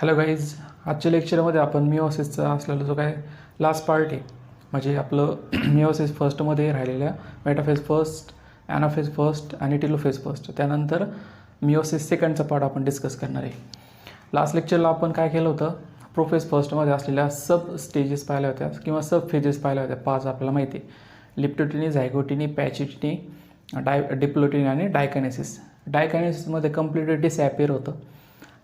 Hello guys, आजच्या लेक्चरमध्ये आपण मिओसिसचा असलेला जो काय लास्ट पार्ट आहे म्हणजे आपलं मिओसिस फर्स्टमध्ये राहिलेल्या मेटाफेज फर्स्ट, ॲनाफेज फर्स्ट आणि टेलोफेज फर्स्ट, त्यानंतर मिओसिस सेकंडचा पार्ट आपण डिस्कस करणार आहे. लास्ट लेक्चरला आपण काय केलं होतं, प्रोफेज फर्स्टमध्ये असलेल्या सब स्टेजेस पाहिल्या होत्या किंवा सब फेजेस पाहिल्या होत्या. 5 आपल्याला माहिती आहे: लिप्टोटिनी, झायगोटिनी, पॅचिटिनी, डिप्लोटिनी आणि डायकायनेसिस. डायकायनेसिसमध्ये कम्प्लिटली डिसॲपियर होतं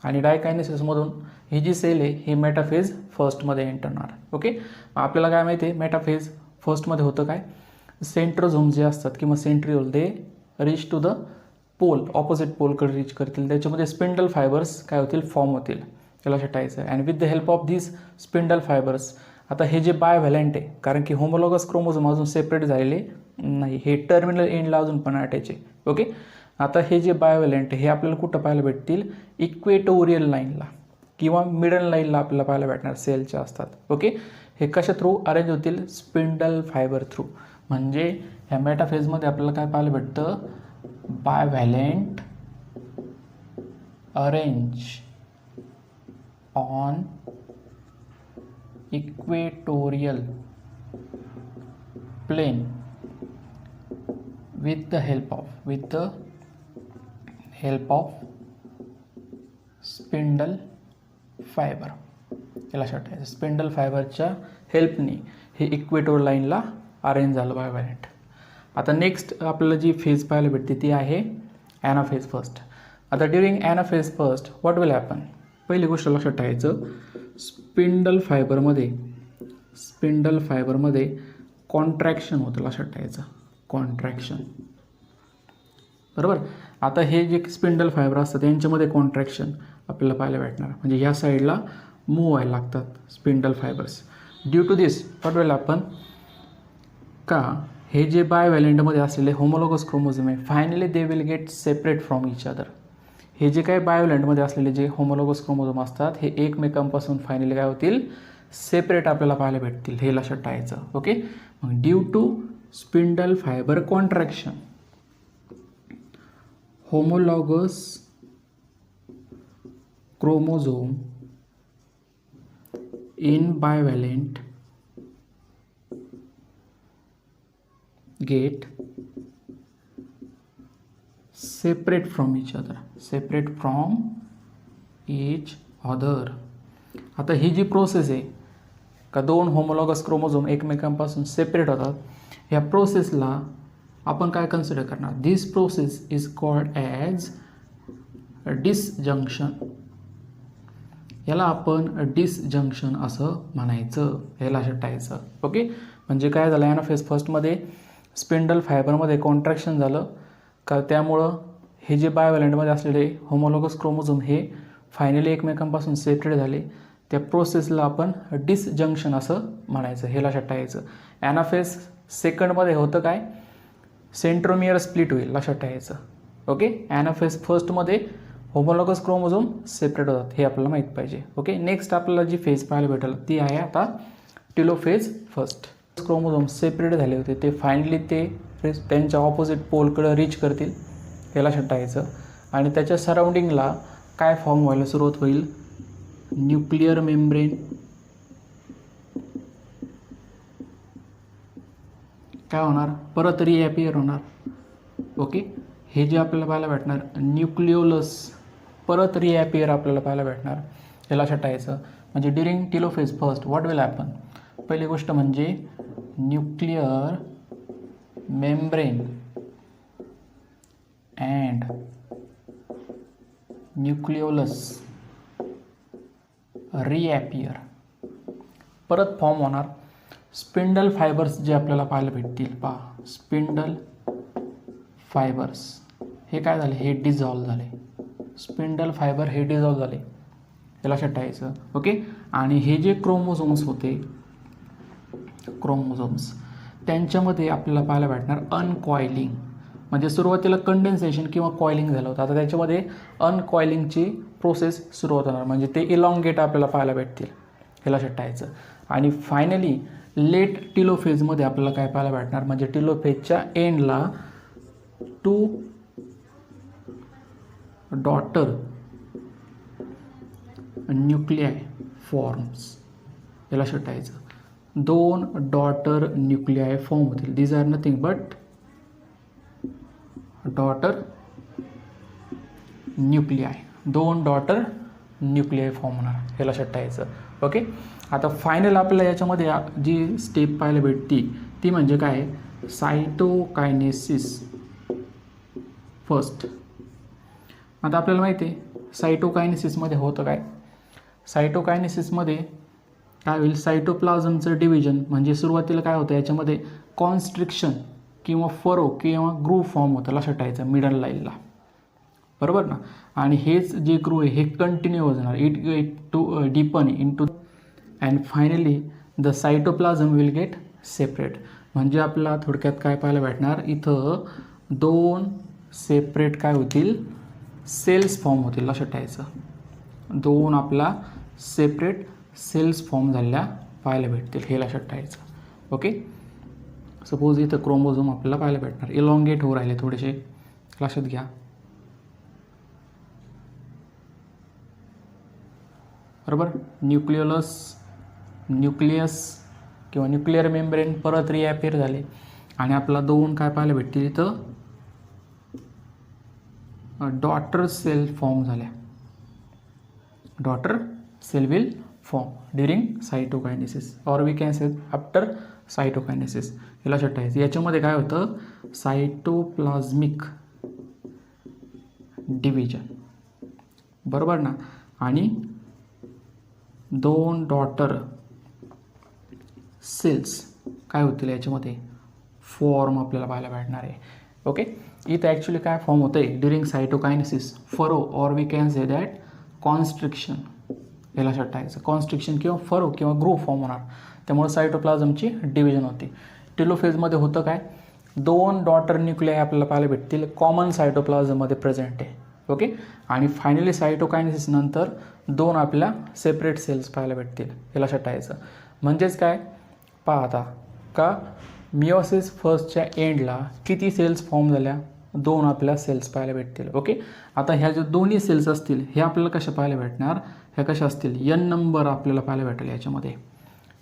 आणि डायकायनेसिसमधून ही जी सेल आहे ही मेटाफेज फर्स्टमध्ये एंटर होणार. ओके, आपल्याला काय माहिती आहे, मेटाफेज फर्स्टमध्ये होतं काय, सेंट्रोझोम जे असतात किंवा centriole they reach to the pole, opposite पोलकडे रीच करतील. त्याच्यामध्ये स्पिंडल फायबर्स काय होतील, फॉर्म होतील. याला छटायचं and with the help of this spindle fibres. आता हे जे बायव्हॅलंट आहे, कारण की होमोलॉगस क्रोमोझोम अजून सेपरेट झालेले नाही, हे टर्मिनल एंडला अजून पण अटॅच आहे. ओके, आता हे जे बायोव्हॅलंट हे आपल्याला कुठं पाहायला भेटतील, इक्वेटोरियल लाईनला किंवा मिडल लाईनला आपल्याला पाहायला भेटणार, सेलच्या असतात. ओके, हे कशा थ्रू अरेंज होतील, स्पिंडल फायबर थ्रू. म्हणजे ह्या मेटाफेजमध्ये आपल्याला काय पाहायला भेटतं, bivalent arrange on equatorial plane with the help of spindle fibre. याला लक्षात आहे, स्पिंडल फायबरच्या हेल्पनी हे इक्वेटोर लाईनला अरेंज झालं बायव्हॅलंट. आता नेक्स्ट आपल्याला जी फेज पाहायला भेटते ती आहे ॲनाफेज फर्स्ट. आता during anaphase first what will happen, पहिली गोष्ट लक्षात ठेवायचं, स्पिंडल फायबरमध्ये कॉन्ट्रॅक्शन होतं. लक्षात ठेवायचं, कॉन्ट्रॅक्शन, बरोबर. आता हे जे स्पिंडल फायबर असतात यांच्यामध्ये कॉन्ट्रॅक्शन आपल्याला पाहायला भेटणार, म्हणजे ह्या साईडला मूव्ह व्हायला लागतात spindle fibres. Due to this what will happen, का हे जे बायव्हॅलंटमध्ये असलेले होमोलॉगस क्रोमोझोम आहे finally they will get separate from each other. हे जे काही बायोव्हॅलंटमध्ये असलेले जे होमोलॉगस क्रोमोझोम असतात हे एकमेकांपासून फायनली काय होतील, सेपरेट आपल्याला पाहायला भेटतील. हे लक्षात ठेवायचं. ओके, मग due to spindle fibre contraction, homologous chromosome in bivalent get separate from each other. आता ही जी प्रोसेस आहे का दोन होमोलॉगस क्रोमोझोम एकमेकांपासून सेपरेट होतात, ह्या प्रोसेसला आपण काय कन्सिडर करणार, this process is called as disjunction. याला आपण डिसजंक्शन असं म्हणायचं, हे लक्षात ठेवायचं. ओके, म्हणजे काय झालं, ॲनाफेज फर्स्टमध्ये स्पिंडल फायबरमध्ये कॉन्ट्रॅक्शन झालं का, त्यामुळं हे जे बायोव्हॅलंटमध्ये असलेले होमोलॉगस क्रोमोझोम हे फायनली एकमेकांपासून सेपरेट झाले. त्या प्रोसेसला आपण डिसजंक्शन असं म्हणायचं, हे लक्षात ठेवायचं. ॲनाफेज सेकंडमध्ये होतं काय, सेंट्रोमियर स्प्लिट होईल, लक्षात ठेवायचं. Okay, anaphase फर्स्टमध्ये homologous chromosome separate होतात, हे आपल्याला माहीत पाहिजे. ओके, नेक्स्ट आपल्याला जी फेज पाहायला भेटेल ती आहे आता टेलोफेज फर्स्ट. क्रोमोझोम सेपरेट झाले होते ते फायनली ते त्यांच्या ऑपोजिट पोलकडे रीच करतील, हे लक्षात ठेवायचं. आणि त्याच्या सराउंडिंगला काय फॉर्म व्हायला सुरुवात होईल, न्यूक्लिअर मेम्ब्रेन, काय होणार, परत रिॲपियर होणार. ओके, हे जे आपल्याला पाहायला भेटणार न्यूक्लिओलस, परत रिॲपियर आपल्याला पाहायला भेटणार, हे लक्षात ठेवायचं. म्हणजे during telophase first what will happen, पहिली गोष्ट म्हणजे न्यूक्लिअर मेम्ब्रेन अँड न्यूक्लिओलस रिॲपियर, परत फॉर्म होणार स्पिंडल फायबर्स जे आपल्याला पाहायला भेटतील. पहा, स्पिंडल फायबर्स हे काय झाले, हे डिझॉल्व झाले. स्पिंडल फायबर हे डिझॉल्व झाले, हे लक्षात ठेवायचं. ओके, आणि हे जे क्रोमोझोम्स होते, क्रोमोझोम्स त्यांच्यामध्ये आपल्याला पाहायला भेटणार अनकॉइलिंग. म्हणजे सुरुवातीला कंडेन्सेशन किंवा कॉइलिंग झालं होतं, आता त्याच्यामध्ये अनकॉइलिंगची प्रोसेस सुरुवात होणार, म्हणजे ते इलॉंगेट आपल्याला पाहायला भेटतील, हे लक्षात ठेवायचं. आणि फायनली लेट टेलोफेजमध्ये आपल्याला काय पाहायला भेटणार, म्हणजे टेलोफेजच्या एंडला 2 डॉटर न्यूक्लियाय फॉर्म्स, याला शटायचं. 2 डॉटर न्यूक्लियाय फॉर्म होतील. These are nothing but daughter nuclei. 2 daughter nuclei form होणार, याला शटायचं. ओके. आता फायनल आपल्याला याच्यामध्ये जी स्टेप पाहायला भेटती ती म्हणजे काय, सायटोकायनेसिस फर्स्ट. आता आपल्याला माहिती आहे सायटोकायनेसिसमध्ये होतं काय, सायटोकायनेसिसमध्ये काय होईल, सायटोप्लाझमचं डिव्हिजन म्हणजे सुरुवातीला काय होतं याच्यामध्ये कॉन्स्ट्रिक्शन किंवा फरो किंवा ग्रूव फॉर्म होतं, लक्षात ठेवायचं मिडल लाईनला, बरोबर ना. आणि हेच जे ग्रूव आहे हे कंटिन्यू होणार, it to deepen into and finally the cytoplasm will get separate. म्हणजे आपल्याला थोडक्यात काय पाहायला भेटणार, इथं 2 सेपरेट काय होतील, सेल्स फॉर्म होतील, लक्षात ठेवायचं. 2 आपला सेपरेट सेल्स फॉर्म झालेल्या पाहायला भेटतील, हे लक्षात ठेवायचं. ओके. सपोज इथं क्रोमोझोम आपल्याला पाहायला भेटणार, इलॉंगेट होऊ राहिले थोडेसे, लक्षात घ्या. बरोबर. न्यूक्लियस किंवा न्यूक्लिअर मेम्ब्रेन परत रिॲपिअर झाले आणि आपला 2 काय पाहायला भेटतील इथं, डॉटर सेल फॉर्म झाल्या. Daughter cell will form during cytokinesis or we can say after cytokinesis, याला लक्षात ठेवायचं. याच्यामध्ये काय होतं, सायटोप्लाझमिक डिव्हिजन, बरोबर ना. आणि 2 डॉटर सेल्स काय होतील याच्यामध्ये फॉर्म आपल्याला पाहायला भेटणार आहे. ओके. इथं ॲक्च्युली काय फॉर्म होतं आहे during cytokinesis, furrow or we can say that constriction, याला लक्षात ठेवायचं. कॉन्स्ट्रिक्शन किंवा फरो किंवा ग्रो फॉर्म होणार, त्यामुळे सायटोप्लाझमची डिव्हिजन होते. टेलोफेजमध्ये होतं काय, 2 डॉटर न्यूक्लियाय आपल्याला पाहायला भेटतील, कॉमन सायटोप्लाझममध्ये प्रेझेंट आहे. ओके. आणि फायनली सायटोकायनेसिस नंतर 2 आपल्या सेपरेट सेल्स पाहायला भेटतील, याला लक्षात ठेवायचं. म्हणजेच काय पाहता का, मिओसिस फर्स्टच्या एंडला किती सेल्स फॉर्म झाल्या, 2 आपल्या सेल्स पाहायला भेटतील. ओके. आता ह्या ज्या दोन्ही सेल्स असतील हे आपल्याला कशा पाहायला भेटणार, ह्या कशा असतील, n नंबर आपल्याला पाहायला भेटेल याच्यामध्ये.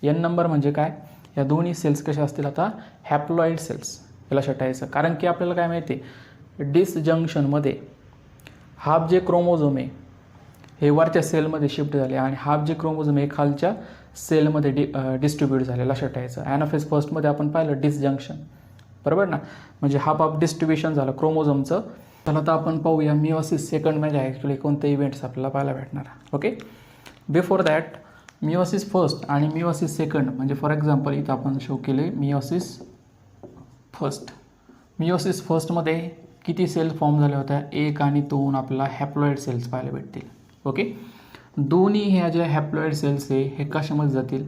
n नंबर म्हणजे काय, या दोन्ही सेल्स कशा असतील, आता हॅप्लॉइड सेल्स, याला लक्षात ठेवायचं. कारण की आपल्याला काय माहिती आहे, डिसजंक्शनमध्ये हाफ जे क्रोमोझोम आहे हे वरच्या सेलमध्ये शिफ्ट झाले आणि हाफ जे क्रोमोझोम हे खालच्या सेलमध्ये डिस्ट्रीब्यूट झाले, लक्षात ठेवायचं. ॲनाफेज फर्स्टमध्ये आपण पाहिलं डिसजंक्शन, बरोबर ना, म्हणजे हाफ ऑफ डिस्ट्रीब्युशन झालं क्रोमोझोमचं. तर आता आपण पाहूया मिओसिस सेकंडमध्ये ॲक्च्युली कोणते इव्हेंट्स आपल्याला पाहायला भेटणार. Okay. Before that meiosis first आणि मिओसिस सेकंड, म्हणजे फॉर एक्झाम्पल इथं आपण शो केले मिओसिस फर्स्ट. मिओसिस फर्स्टमध्ये किती सेल फॉर्म झाल्या होत्या, 1 आणि 2 आपल्याला हॅप्लॉइड सेल्स पाहायला भेटतील. ओके. दोन्ही ह्या ज्या हॅप्लॉइड सेल्स आहे हे कशामध्ये जातील,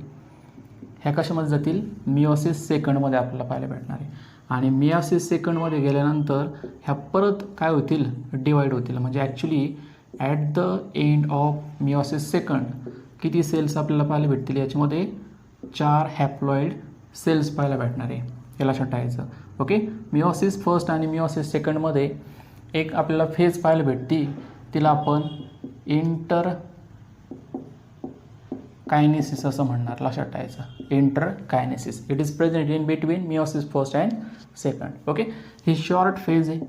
ह्या कशामध्ये जातील, मिओसिस सेकंडमध्ये आपल्याला पाहायला भेटणार आहे. आणि मिओसिस सेकंडमध्ये गेल्यानंतर ह्या परत काय होतील, डिवाईड होतील. म्हणजे actually at the end of meiosis second किती सेल्स आपल्याला पाहायला भेटतील, याच्यामध्ये 4 हॅप्लॉइड सेल्स पाहायला भेटणार आहे, याला लक्षात ठेवायचं. ओके. मिओसिस फर्स्ट आणि मिओसिस सेकंडमध्ये एक आपल्याला फेज पाहायला भेटते, तिला आपण इंटर कायनेसिस असं म्हणणार, लक्षात ठेवायचं. Interkinesis, it is present in between meiosis first and second. Okay. ही शॉर्ट फेज आहे,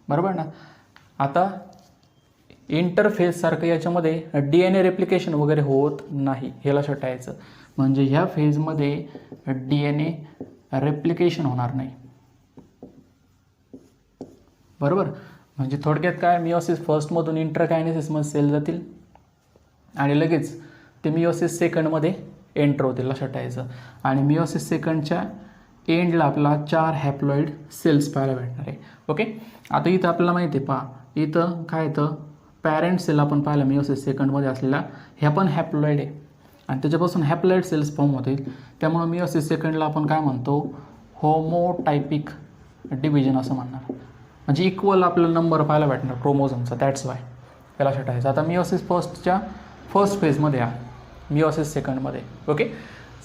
बरोबर ना. आता इंटरफेजसारखं याच्यामध्ये DNA रेप्लिकेशन वगैरे होत नाही, हे लक्षात ठेवायचं. म्हणजे ह्या फेजमध्ये DNA रेप्लिकेशन होणार नाही, बरोबर. म्हणजे थोडक्यात काय, मिओसिस फर्स्टमधून इंटरकायनेसिसमध्ये सेल जातील आणि लगेच ते मिओसिस सेकंडमध्ये एंटर होतील, लक्षात ठेवायचं. आणि मिओसिस सेकंडच्या एंडला आपला 4 हॅप्लॉइड सेल्स पाहायला भेटणार आहे. ओके. आता इथं आपल्याला माहिती आहे, पहा इथं काय येतं, पॅरेंट सेल आपण पाहिलं मिओसिस सेकंडमध्ये असलेला, ह्या पण हॅप्लॉइड आहे आणि त्याच्यापासून हॅप्लॉइड सेल्स फॉर्म होतील. त्यामुळं मिओसिस सेकंडला आपण काय म्हणतो, होमोटायपिक डिव्हिजन असं म्हणणार. म्हणजे इक्वल आपल्याला नंबर पाहायला भेटणार क्रोमोझोमचा, दॅट्स वाय, याला लक्षात ठेवायचं. आता मिओसिस फर्स्टच्या फर्स्ट फेजमध्ये या, मिओसिस सेकंडमध्ये. ओके.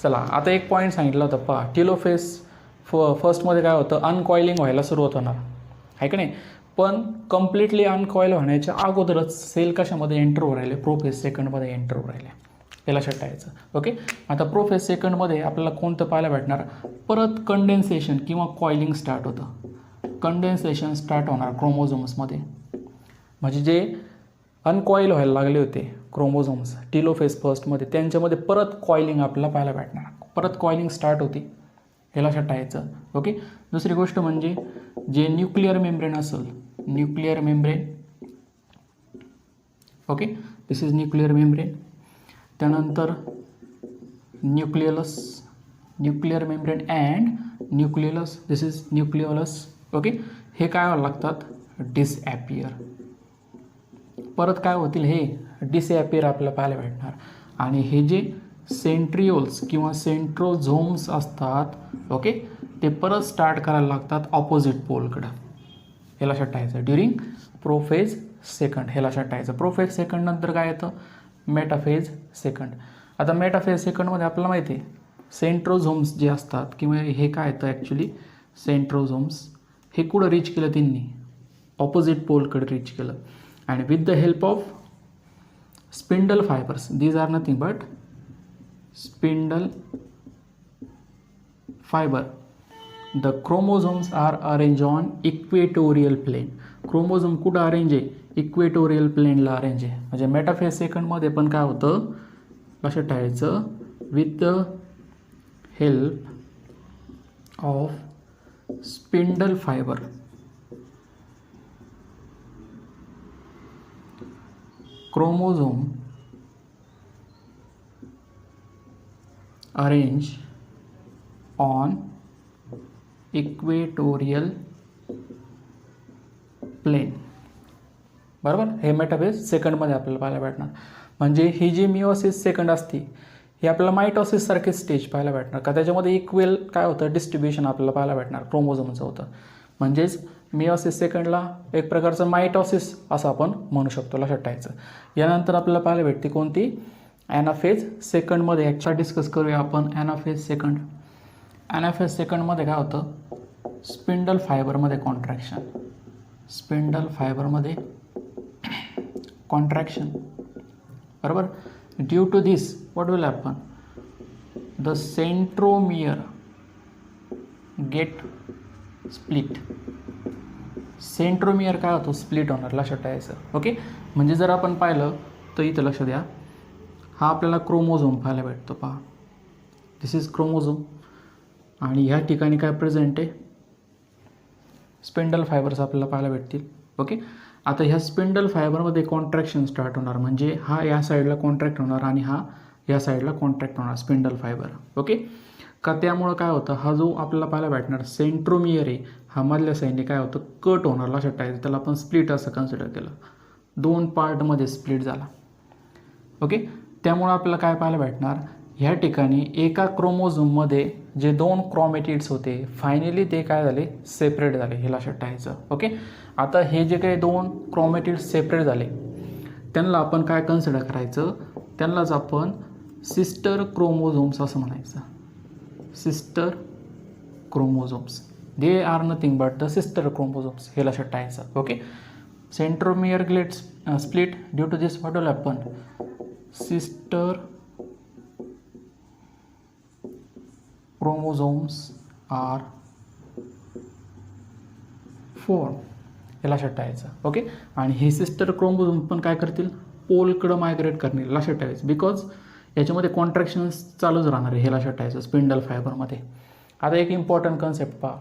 चला आता एक पॉईंट सांगितलं होतं, पहा टेलोफेज फर्स्टमध्ये काय होतं, अनकॉइलिंग व्हायला सुरुवात होणार आहे का नाही. पण कम्प्लिटली अनकॉईल होण्याच्या अगोदरच सेल कशामध्ये एंटर होऊ राहिले, प्रोफेज सेकंडमध्ये एंटर होऊ राहिले, हे लक्षात ठेवायचं. ओके, आता प्रोफेज सेकंडमध्ये आपल्याला कोणतं पाहायला भेटणार, परत कंडेन्सेशन किंवा कॉइलिंग स्टार्ट होतं. कंडेन्सेशन स्टार्ट होणार क्रोमोझोम्समध्ये, म्हणजे जे अनकॉईल व्हायला लागले होते क्रोमोझोम्स टिलोफेज फर्स्टमध्ये, त्यांच्यामध्ये परत कॉइलिंग आपल्याला पाहायला भेटणार, परत कॉइलिंग स्टार्ट होती, हे लक्षात ठेवायचं. ओके, दुसरी गोष्ट म्हणजे जे न्यूक्लिअर मेम्ब्रेन असेल, nuclear membrane, okay, this is nuclear membrane. त्यानंतर nucleolus, nuclear membrane and nucleolus, this is nucleolus. Okay, हे काय व्हायला लागतात, डिसॲपियर. परत काय होतील, हे डिसॲपियर आपल्याला पाहायला भेटणार. आणि हे जे सेंट्रिओल्स किंवा सेंट्रोझोम्स असतात, ओके, ते परत स्टार्ट करायला लागतात ऑपोजिट पोलकडं, हे लक्षात ठेवायचं. ड्युरिंग प्रोफेज सेकंड, हे लक्षात ठेवायचं. प्रोफेज सेकंड नंतर काय येतं, मेटाफेज सेकंड. आता मेटाफेज सेकंडमध्ये आपल्याला माहिती आहे सेंट्रोझोम्स जे असतात किंवा हे काय येतं ॲक्च्युली सेंट्रोझोम्स, हे कुठं रीच केलं त्यांनी, ऑपोजिट पोलकडे रीच केलं. आणि with the help of spindle fibres, these are nothing but spindle fibre, the chromosomes are arrange on equatorial plane. Chromosome कुठं अरेंज आहे, इक्वेटोरियल प्लेनला अरेंज आहे. म्हणजे मेटाफेज सेकंडमध्ये पण काय होतं, लक्षात ठेवायचं, with the help of spindle fibre, chromosome arrange on equatorial plane, बरोबर. हे मेटाफेज सेकंडमध्ये आपल्याला पाहायला भेटणार. म्हणजे ही जी मिओसिस सेकंड असते ही आपल्याला मायटॉसिस सारखे स्टेज पाहायला भेटणार का, त्याच्यामध्ये इक्वेल काय होतं, डिस्ट्रीब्युशन आपल्याला पाहायला भेटणार क्रोमोझोमचं होतं. म्हणजेच मिओसिस सेकंडला एक प्रकारचं मायटॉसिस असं आपण म्हणू शकतो, लक्षात ठेवायचं. यानंतर आपल्याला पाहायला भेटते कोणती, ॲनाफेज सेकंडमध्ये. ॲक्च्युअली डिस्कस करूया आपण ॲनाफेज सेकंड. ॲनाफेज सेकंडमध्ये काय होतं, स्पिंडल फायबरमध्ये कॉन्ट्रॅक्शन, स्पिंडल फायबरमध्ये कॉन्ट्रॅक्शन, बरोबर. Due to this what will happen, the centromere get split. Centromere काय होतो, स्प्लिट होणार, लक्षात ठेवायचं. ओके, म्हणजे जर आपण पाहिलं तर इथं लक्ष द्या, हा आपल्याला क्रोमोझोम पाहायला भेटतो, पहा, दिस इज क्रोमोझोम. आणि ह्या ठिकाणी काय प्रेझेंट आहे, स्पिंडल फायबर्स आपल्याला पाहायला भेटतील. ओके, आता ह्या स्पिंडल फायबरमध्ये कॉन्ट्रॅक्शन स्टार्ट होणार, म्हणजे हा या साईडला कॉन्ट्रॅक्ट होणार आणि हा या साईडला कॉन्ट्रॅक्ट होणार, स्पिंडल फायबर. ओके, का त्यामुळं काय होतं, हा जो आपल्याला पाहायला भेटणार सेंट्रोमियर आहे, हा मधल्या साईडने काय होतं, कट होणार, लक्षात ठेवायचं. त्याला आपण स्प्लिट असं कन्सिडर केलं, दोन पार्टमध्ये स्प्लिट झाला. ओके, त्यामुळं आपल्याला काय पाहायला भेटणार, ह्या ठिकाणी एका क्रोमोझोममध्ये जे दोन क्रोमॅटिड्स होते फायनली ते काय झाले, सेपरेट झाले, हे लक्षात ठेवायचं. ओके, आता हे जे काही दोन क्रोमॅटिड्स सेपरेट झाले त्यांना आपण काय कन्सिडर करायचं, त्यांनाच आपण सिस्टर क्रोमोझोम्स असं म्हणायचं. Sister chromosomes, they are nothing but the sister chromosomes, हे लक्षात ठेवायचं. Okay, centromere get split, due to this what will happen, sister chromosomes are formed, हे लक्षात ठेवायचं. ओके, आणि हे सिस्टर क्रोमोझोम पण काय करतील, पोलकडं मायग्रेट करतील, लक्षात ठेवायचं. बिकॉज याच्यामध्ये कॉन्ट्रॅक्शन्स चालूच राहणार आहे, हे लक्षात ठेवायचं स्पिंडल फायबरमध्ये. आता एक इम्पॉर्टंट कन्सेप्ट पहा,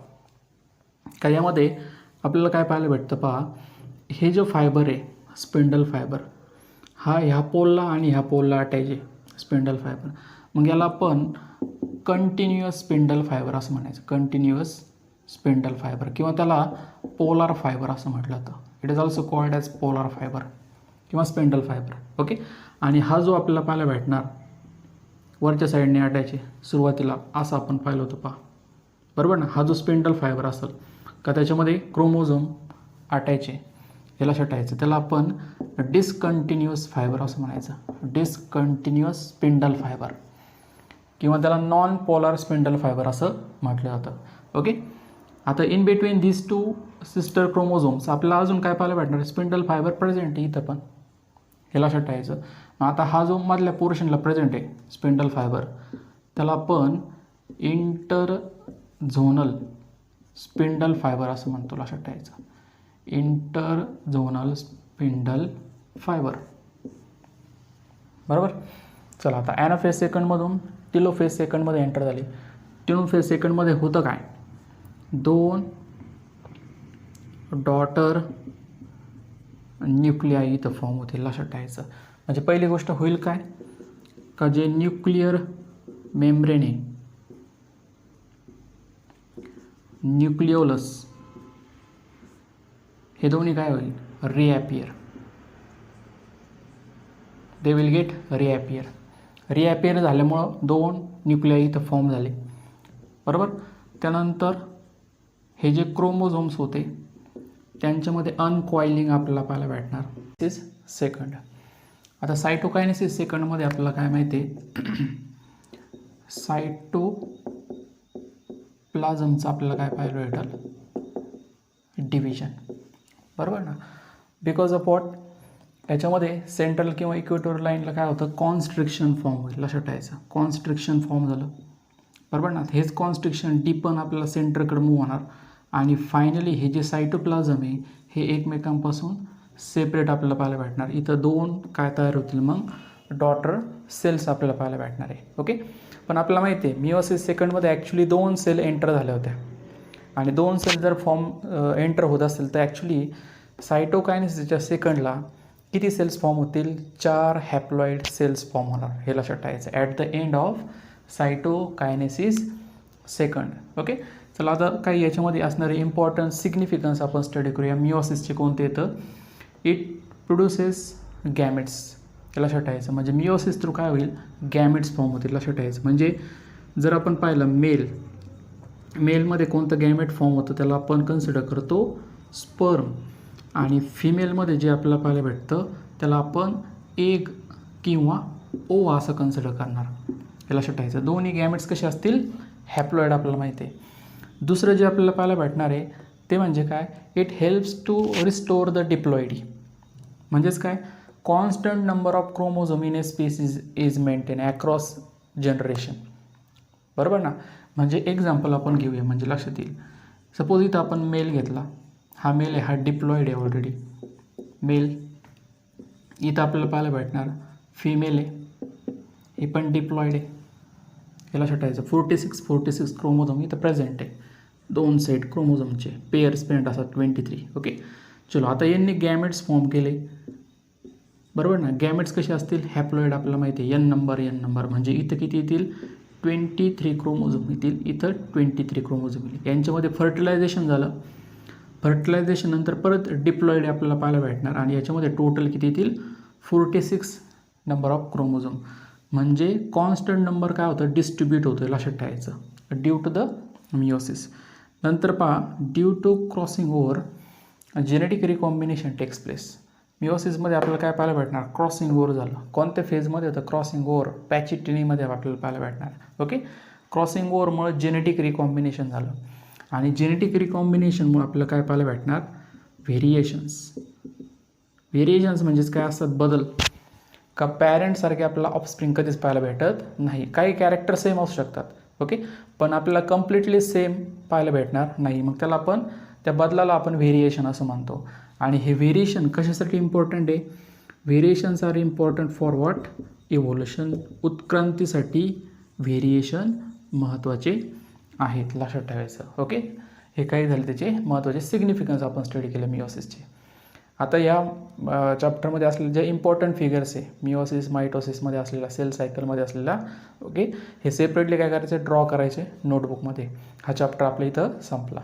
का यामध्ये आपल्याला काय पाहायला भेटतं, पहा, हे जो फायबर आहे स्पिंडल फायबर, हा ह्या पोलला आणि ह्या पोलला अटॅच आहे स्पिंडल फायबर. मग याला आपण कंटिन्युअस स्पिंडल फायबर असं म्हणायचं, कंटिन्युअस स्पिंडल फायबर, किंवा त्याला पोलार फायबर असं म्हटलं जातं. It is also called as polar fibre किंवा स्पिंडल फायबर. ओके, आणि हा जो आपल्याला पाहायला भेटणार वरच्या साईडने अटॅच आहे सुरुवातीला, असं आपण पाहिलं होतं, पहा, बरोबर ना. हा जो स्पिंडल फायबर असेल का त्याच्यामध्ये क्रोमोझोम अटॅच आहे, हे लक्षात ठेवायचं. त्याला आपण डिसकंटिन्युअस फायबर असं म्हणायचं, डिसकंटिन्युअस स्पिंडल फायबर, किंवा त्याला नॉन पोलार स्पिंडल फायबर असं म्हटलं जातं. ओके, आता in between this two sister chromosomes आपल्याला अजून काय पाहायला भेटणार, स्पिंडल फायबर प्रेझेंट आहे इथं पण, हे लक्षात ठेवायचं. आता हा जो मधल्या पोर्शनला प्रेझेंट आहे स्पिंडल फायबर, त्याला आपण इंटरझोनल स्पिंडल फायबर असं म्हणतो, लक्षात ठेवायचं. इंटरझोनल स्पिंडल फायबर, बरोबर. चला आता ॲनाफेज सेकंडमधून टिलोफेज सेकंडमध्ये एंटर झाली. टिलोफेज सेकंडमध्ये होतं काय, 2 डॉटर न्यूक्लियाई इथं फॉर्म होतील, लक्षात ठेवायचं. म्हणजे पहिली गोष्ट होईल काय, का जे न्यूक्लिअर मेम्ब्रेन आहे, न्यूक्लिओलस, हे दोन्ही काय होईल, रिॲपियर. दे विल गेट रिॲपियर. रिॲपियर झाल्यामुळं 2 न्यूक्लियाई इथं फॉर्म झाले, बरोबर. त्यानंतर हे जे क्रोमोझोम्स होते त्यांच्यामध्ये अनकॉइलिंग आपल्याला पाहायला भेटणार. दिस सेकंड. आता सायटोकायनेसिस सेकंडमध्ये आपल्याला काय माहिती आहे, सायटोप्लाझमचं आपल्याला काय पाहायला भेटेल, डिव्हिजन, बरोबर ना. बिकॉज ऑफ वॉट, याच्यामध्ये सेंट्रल किंवा इक्वेटोरियल लाईनला काय होतं, कॉन्स्ट्रिक्शन फॉर्म होईल, लक्षात ठेवायचं. कॉन्स्ट्रिक्शन फॉर्म झालं, बरोबर ना. हेच कॉन्स्ट्रिक्शन डीपन आपल्याला सेंटरकडे मूव्ह होणार आणि फायनली हे जे सायटोप्लाझम आहे हे एकमेकांपासून सेपरेट आपल्याला पाहायला भेटणार. इथं 2 काय तयार होतील, मग डॉटर सेल्स आपल्याला पाहायला भेटणार आहे. ओके. पण आपल्याला माहिती आहे मिओसिस सेकंडमध्ये ॲक्च्युली 2 सेल एंटर झाल्या होत्या आणि 2 सेल जर एंटर होत असेल तर ॲक्च्युली सायटोकायनेसिसच्या सेकंडला किती सेल्स फॉर्म होतील, 4 हॅप्लॉइड सेल्स फॉर्म होणार, हे लक्षात ठेवायचं at the end of cytokinesis second. Okay. चला आता काही याच्यामध्ये असणारे इम्पॉर्टंट सिग्निफिकन्स आपण स्टडी करूया. मिओसिसचे कोणते येतं, इट प्रोड्युसेस गॅमेट्स, हे लक्षात ठेवायचं. म्हणजे मिओसिस थ्रू काय होईल, गॅमेट्स फॉर्म होतील, लक्षात ठेवायचं. म्हणजे जर आपण पाहिलं मेलमध्ये कोणतं गॅमेट फॉर्म होतं त्याला आपण कन्सिडर करतो स्पर्म, आणि फिमेलमध्ये जे आपल्याला पाहायला भेटतं त्याला आपण एग किंवा ओवा असं कन्सिडर करणार, हे लक्षात ठेवायचं. दोन्ही गॅमेट्स कसे असतील, हॅप्लॉइड आपल्याला माहिती आहे. दुसरं जे आपल्याला पाहायला भेटणार आहे ते म्हणजे काय, it helps to restore the diploidy. म्हणजेच काय, constant number of chromosome in a species is maintain across generation, बरोबर ना. म्हणजे एक्झाम्पल आपण घेऊया म्हणजे लक्षात येईल. सपोज इथं आपण मेल घेतला, हा मेल आहे, हा डिप्लॉइड आहे ऑलरेडी मेल. इथं आपल्याला पाहायला भेटणार फिमेल आहे, हे पण डिप्लॉइड आहे, हे लक्षात ठेवायचं. 46 क्रोमोझोम इथं प्रेझेंट आहे, 2 सेट क्रोमोझोमचे, पेअर्स पेअर्ड असतात 23. ओके. चलो आता यांनी गॅमेट्स फॉर्म केले, बरोबर ना. गॅमेट्स कसे असतील, हॅप्लॉइड आपल्याला माहिती आहे, एन नंबर. म्हणजे इथं किती येतील, 23 क्रोमोझोम येतील, इथं 23 क्रोमोझोम येतील. यांच्यामध्ये फर्टिलायझेशन झालं, फर्टिलायझेशन नंतर परत डिप्लॉइड आपल्याला पाहायला भेटणार आणि याच्यामध्ये टोटल किती येतील, 46 नंबर ऑफ क्रोमोझोम. म्हणजे कॉन्स्टंट नंबर काय होतं, डिस्ट्रीब्यूट होतं, लक्षात ठेवायचं, ड्यू टू द मिओसिस. नंतर पहा, due to crossing over genetic recombination takes place. मिओसिसमध्ये आपल्याला काय पाहायला भेटणार, क्रॉसिंग ओव्हर झालं. कोणत्या फेजमध्ये होतं क्रॉसिंग ओव्हर, पॅचिटिनीमध्ये आपल्याला पाहायला भेटणार. ओके. क्रॉसिंग ओव्हरमुळे जेनेटिक रिकॉम्बिनेशन झालं आणि जेनेटिक रिकॉम्बिनेशनमुळे आपल्याला काय पाहायला भेटणार, व्हेरिएशन्स म्हणजेच काय असतात, बदल. का पॅरेंटसारखे आपल्याला ऑफस्प्रिंग कधीच पाहायला भेटत नाही. काही कॅरेक्टर सेम असू शकतात, ओके, पण आपल्याला कम्प्लिटली सेम पाहायला भेटणार नाही. मग त्याला आपण त्या बदलाला आपण व्हेरिएशन असं म्हणतो. आणि हे व्हेरिएशन कशासाठी इम्पॉर्टंट आहे, variations are important for what, evolution. उत्क्रांतीसाठी व्हेरिएशन महत्त्वाचे आहेत, लक्षात ठेवायचं. ओके. हे काही झाले त्याचे महत्त्वाचे सिग्निफिकन्स आपण स्टडी केले मिओसिसचे. आता या चॅप्टरमध्ये असलेले जे इम्पॉर्टंट फिगर्स आहे मिओसिस मायटोसिसमध्ये असलेला, सेल सायकलमध्ये असलेला, ओके, हे सेपरेटली काय करायचे, ड्रॉ करायचे नोटबुकमध्ये. हा चॅप्टर आपल्या इथं संपला.